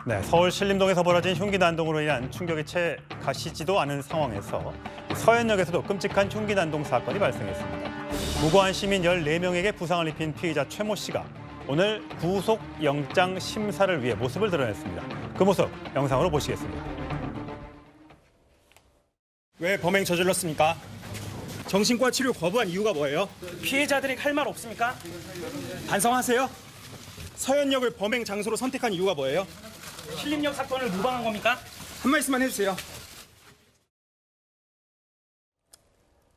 네, 서울 신림동에서 벌어진 흉기 난동으로 인한 충격이 채 가시지도 않은 상황에서 서현역에서도 끔찍한 흉기 난동 사건이 발생했습니다. 무고한 시민 14명에게 부상을 입힌 피의자 최모 씨가 오늘 구속영장 심사를 위해 모습을 드러냈습니다. 그 모습 영상으로 보시겠습니다. 왜 범행 저질렀습니까? 정신과 치료 거부한 이유가 뭐예요? 피해자들이 할 말 없습니까? 반성하세요? 서현역을 범행 장소로 선택한 이유가 뭐예요? 신림역 사건을 모방한 겁니까? 한 말씀만 해주세요.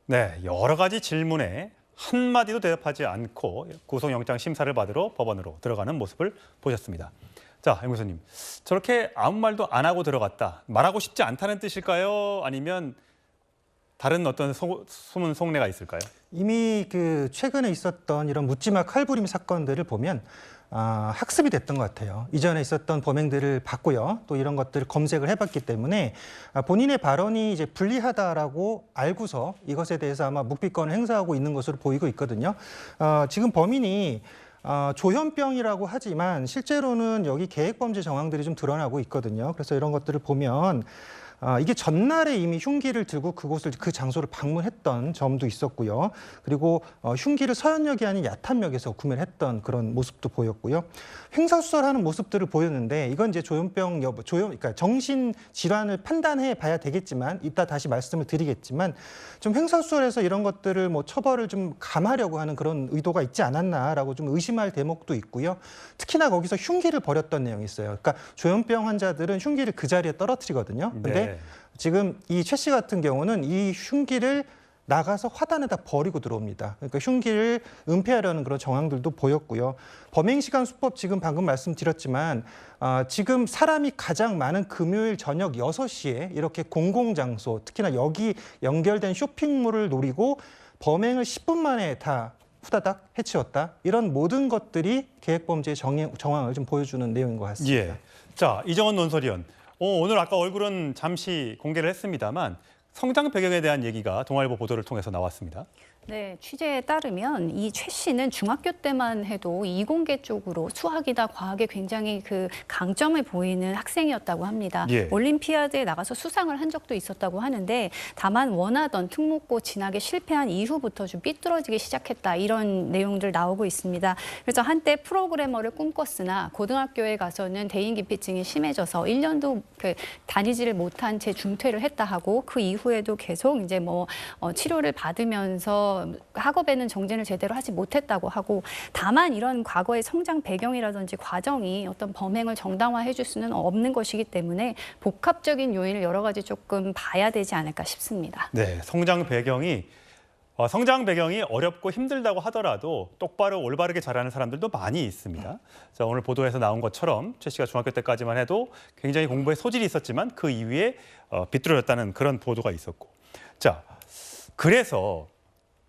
네, 여러 가지 질문에 한마디도 대답하지 않고 구속영장 심사를 받으러 법원으로 들어가는 모습을 보셨습니다. 자, 임 교수님, 저렇게 아무 말도 안 하고 들어갔다. 말하고 싶지 않다는 뜻일까요? 아니면 다른 어떤 숨은 속내가 있을까요? 이미 최근에 있었던 이런 묻지마 칼부림 사건들을 보면 학습이 됐던 것 같아요. 이전에 있었던 범행들을 봤고요. 또 이런 것들을 검색을 해봤기 때문에 본인의 발언이 이제 불리하다라고 알고서 이것에 대해서 아마 묵비권을 행사하고 있는 것으로 보이고 있거든요. 지금 범인이 조현병이라고 하지만 실제로는 여기 계획범죄 정황들이 좀 드러나고 있거든요. 그래서 이런 것들을 보면 이게 전날에 이미 흉기를 들고 그 장소를 방문했던 점도 있었고요. 그리고 흉기를 서현역이 아닌 야탄역에서 구매를 했던 그런 모습도 보였고요. 횡설수설하는 모습들을 보였는데 이건 이제 조현병 여부, 그러니까 정신 질환을 판단해 봐야 되겠지만 이따 다시 말씀을 드리겠지만 좀 횡설수설해서 이런 것들을 뭐 처벌을 좀 감하려고 하는 그런 의도가 있지 않았나라고 좀 의심할 대목도 있고요. 특히나 거기서 흉기를 버렸던 내용이 있어요. 그러니까 조현병 환자들은 흉기를 그 자리에 떨어뜨리거든요. 근데 네. 지금 이 최 씨 같은 경우는 이 흉기를 나가서 화단에다 버리고 들어옵니다. 그러니까 흉기를 은폐하려는 그런 정황들도 보였고요. 범행시간 수법 지금 방금 말씀드렸지만 지금 사람이 가장 많은 금요일 저녁 6시에 이렇게 공공장소, 특히나 여기 연결된 쇼핑몰을 노리고 범행을 10분 만에 다 후다닥 해치웠다. 이런 모든 것들이 계획범죄의 정황을 좀 보여주는 내용인 것 같습니다. 예. 자, 이정원 논설위원. 오늘 아까 얼굴은 잠시 공개를 했습니다만 성장 배경에 대한 얘기가 동아일보 보도를 통해서 나왔습니다. 네, 취재에 따르면 이 최 씨는 중학교 때만 해도 이공계 쪽으로 수학이나 과학에 굉장히 강점을 보이는 학생이었다고 합니다. 예. 올림피아드에 나가서 수상을 한 적도 있었다고 하는데 다만 원하던 특목고 진학에 실패한 이후부터 좀 삐뚤어지기 시작했다 이런 내용들 나오고 있습니다. 그래서 한때 프로그래머를 꿈꿨으나 고등학교에 가서는 대인기피증이 심해져서 1년도 다니지를 못한 채 중퇴를 했다 하고 그 이후에도 계속 이제 치료를 받으면서 학업에는 정진을 제대로 하지 못했다고 하고 다만 이런 과거의 성장 배경이라든지 과정이 어떤 범행을 정당화해 줄 수는 없는 것이기 때문에 복합적인 요인을 여러 가지 조금 봐야 되지 않을까 싶습니다. 네, 성장 배경이 어렵고 힘들다고 하더라도 똑바로 올바르게 자라는 사람들도 많이 있습니다. 자, 오늘 보도에서 나온 것처럼 최 씨가 중학교 때까지만 해도 굉장히 공부에 소질이 있었지만 그 이후에 비뚤어졌다는 그런 보도가 있었고. 자, 그래서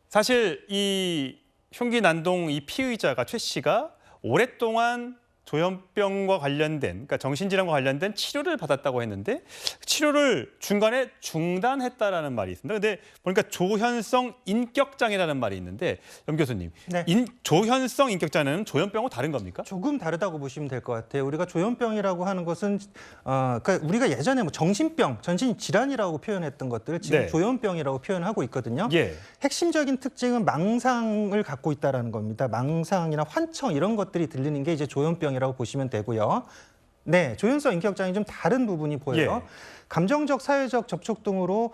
사실 이 흉기 난동 이 피의자가 최 씨가 오랫동안 조현병과 관련된, 그러니까 정신질환과 관련된 치료를 받았다고 했는데 치료를 중간에 중단했다라는 말이 있습니다. 근데 보니까 조현성 인격장애라는 말이 있는데 염 교수님, 네. 조현성 인격장애는 조현병하고 다른 겁니까? 조금 다르다고 보시면 될 것 같아요. 우리가 조현병이라고 하는 것은 그러니까 우리가 예전에 정신병, 정신질환이라고 표현했던 것들을 지금 네. 조현병이라고 표현하고 있거든요. 예. 핵심적인 특징은 망상을 갖고 있다는 겁니다. 망상이나 환청 이런 것들이 들리는 게 이제 조현병이라고 보시면 되고요. 네, 조현성 인격장애 좀 다른 부분이 보여요. 예. 감정적, 사회적 접촉 등으로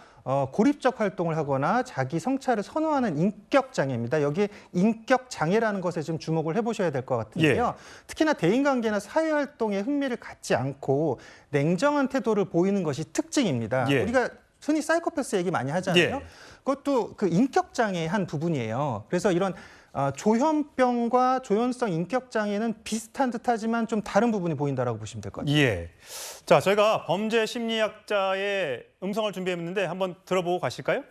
고립적 활동을 하거나 자기 성찰을 선호하는 인격장애입니다. 여기에 인격장애라는 것에 좀 주목을 해보셔야 될 것 같은데요. 특히나 대인관계나 사회활동에 흥미를 갖지 않고 냉정한 태도를 보이는 것이 특징입니다. 예. 우리가 흔히 사이코패스 얘기 많이 하잖아요. 예. 그것도 그 인격장애의 한 부분이에요. 그래서 이런 조현병과 조현성 인격장애는 비슷한 듯하지만 좀 다른 부분이 보인다라고 보시면 될 것 같아요. 예. 자, 저희가 범죄 심리학자의 음성을 준비했는데 한번 들어보고 가실까요?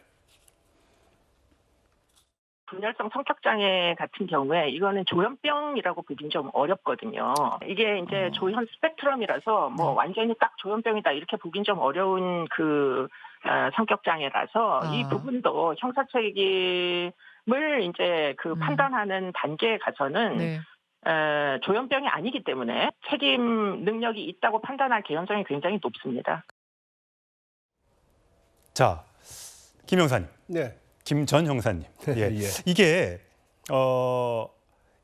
분열성 성격장애 같은 경우에 이거는 조현병이라고 보긴 좀 어렵거든요. 이게 이제 조현 스펙트럼이라서 완전히 딱 조현병이다 이렇게 보긴 좀 어려운 성격장애라서 이 부분도 형사책임을 이제 판단하는 단계에 가서는 조현병이 아니기 때문에 책임 능력이 있다고 판단할 개연성이 굉장히 높습니다. 자, 김 형사님, 네. 김 전 형사님. 예. 예. 이게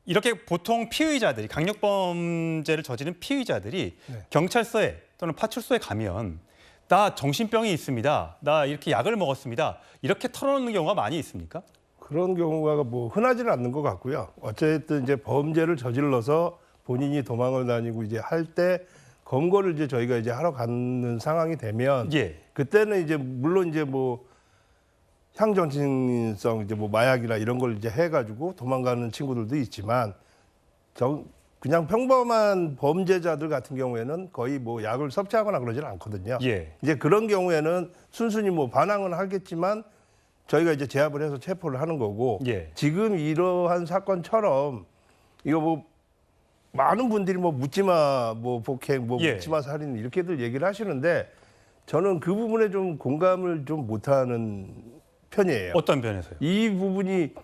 이렇게 보통 피의자들이 강력범죄를 저지른 피의자들이 네. 경찰서에 또는 파출소에 가면 나 정신병이 있습니다. 나 이렇게 약을 먹었습니다. 이렇게 털어놓는 경우가 많이 있습니까? 그런 경우가 뭐 흔하지는 않는 것 같고요. 어쨌든 이제 범죄를 저질러서 본인이 도망을 다니고 이제 할 때 검거를 이제 저희가 이제 하러 가는 상황이 되면 예. 그때는 이제 물론 이제 뭐 향정신성 이제 뭐 마약이나 이런 걸 이제 해가지고 도망가는 친구들도 있지만 그냥 평범한 범죄자들 같은 경우에는 거의 뭐 약을 섭취하거나 그러지는 않거든요. 예. 이제 그런 경우에는 순순히 뭐 반항은 하겠지만 저희가 이제 제압을 해서 체포를 하는 거고 예. 지금 이러한 사건처럼 이거 뭐 많은 분들이 뭐 묻지마 뭐 폭행 뭐 예. 묻지마 살인 이렇게들 얘기를 하시는데 저는 그 부분에 좀 공감을 좀 못하는 편이에요. 어떤 면에서요? 이 부분이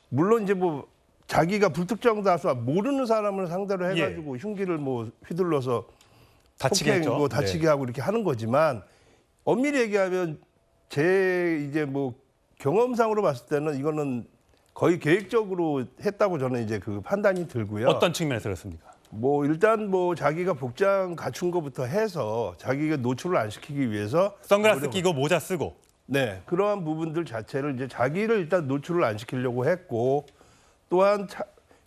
물론 이제 뭐 자기가 불특정 다수 모르는 사람을 상대로 해가지고 흉기를 뭐 휘둘러서 다치게 폭행, 했죠. 뭐 다치게 네. 하고 이렇게 하는 거지만 엄밀히 얘기하면 제 이제 뭐 경험상으로 봤을 때는 이거는 거의 계획적으로 했다고 저는 이제 그 판단이 들고요. 어떤 측면에서 그렇습니까? 뭐 일단 뭐 자기가 복장 갖춘 것부터 해서 자기가 노출을 안 시키기 위해서 선글라스 끼고 모자 쓰고. 네, 그러한 부분들 자체를 이제 자기를 일단 노출을 안 시키려고 했고 또한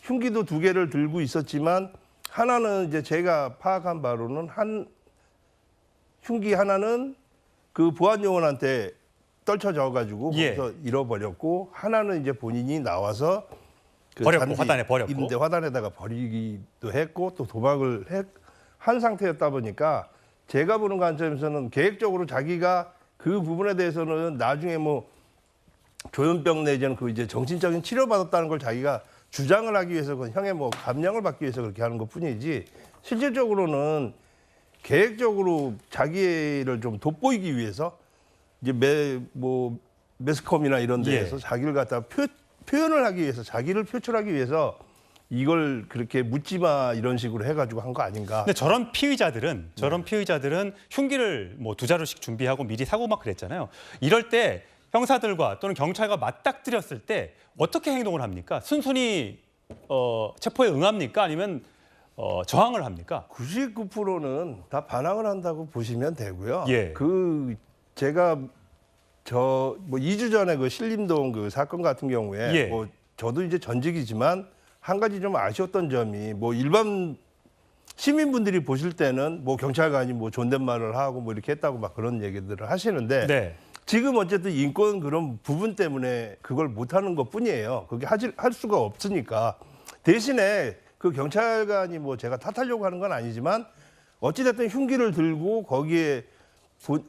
흉기도 2개를 들고 있었지만 하나는 이제 제가 파악한 바로는 흉기 하나는 그 보안 요원한테 떨쳐져 가지고 예. 거기서 잃어버렸고 하나는 이제 본인이 나와서 그 버렸고, 잔디 화단에 버렸고. 있는데 화단에다가 버리기도 했고 또 도박을 한 상태였다 보니까 제가 보는 관점에서는 계획적으로 자기가 그 부분에 대해서는 나중에 뭐 조현병 내지는 그 이제 정신적인 치료받았다는 걸 자기가 주장을 하기 위해서 그 형의 뭐 감량을 받기 위해서 그렇게 하는 것뿐이지 실질적으로는 계획적으로 자기를 좀 돋보이기 위해서 이제 매스컴이나 이런 데에서 예. 자기를 갖다 표현을 하기 위해서 자기를 표출하기 위해서 이걸 그렇게 묻지마 이런 식으로 해가지고 한 거 아닌가. 근데 저런 피의자들은 흉기를 뭐 2자루씩 준비하고 미리 사고 막 그랬잖아요. 이럴 때 형사들과 또는 경찰과 맞닥뜨렸을 때 어떻게 행동을 합니까? 순순히 체포에 응합니까? 아니면 저항을 합니까? 99%는 다 반항을 한다고 보시면 되고요. 예. 그 제가 뭐 2주 전에 그 신림동 그 사건 같은 경우에 예. 뭐 저도 이제 전직이지만 한 가지 좀 아쉬웠던 점이 뭐 일반 시민분들이 보실 때는 뭐 경찰관이 뭐 존댓말을 하고 뭐 이렇게 했다고 막 그런 얘기들을 하시는데 네. 지금 어쨌든 인권 그런 부분 때문에 그걸 못하는 것뿐이에요. 그게 할 수가 없으니까 대신에 그 경찰관이 뭐 제가 탓하려고 하는 건 아니지만 어찌됐든 흉기를 들고 거기에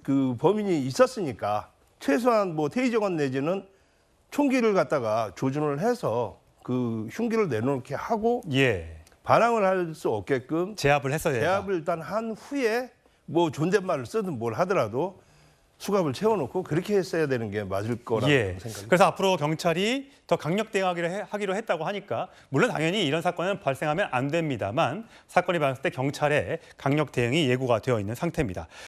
그 범인이 있었으니까 최소한 뭐 테이저건 내지는 총기를 갖다가 조준을 해서 그 흉기를 내놓게 하고 예. 반항을 할 수 없게끔 제압을 했어야 된다. 제압을 일단 한 후에 뭐 존댓말을 쓰든 뭘 하더라도 수갑을 채워놓고 그렇게 했어야 되는 게 맞을 거라고 예. 생각합니다. 그래서 앞으로 경찰이 더 강력 대응하기로 했다고 하니까 물론 당연히 이런 사건은 발생하면 안 됩니다만 사건이 발생했을 때 경찰의 강력 대응이 예고가 되어 있는 상태입니다.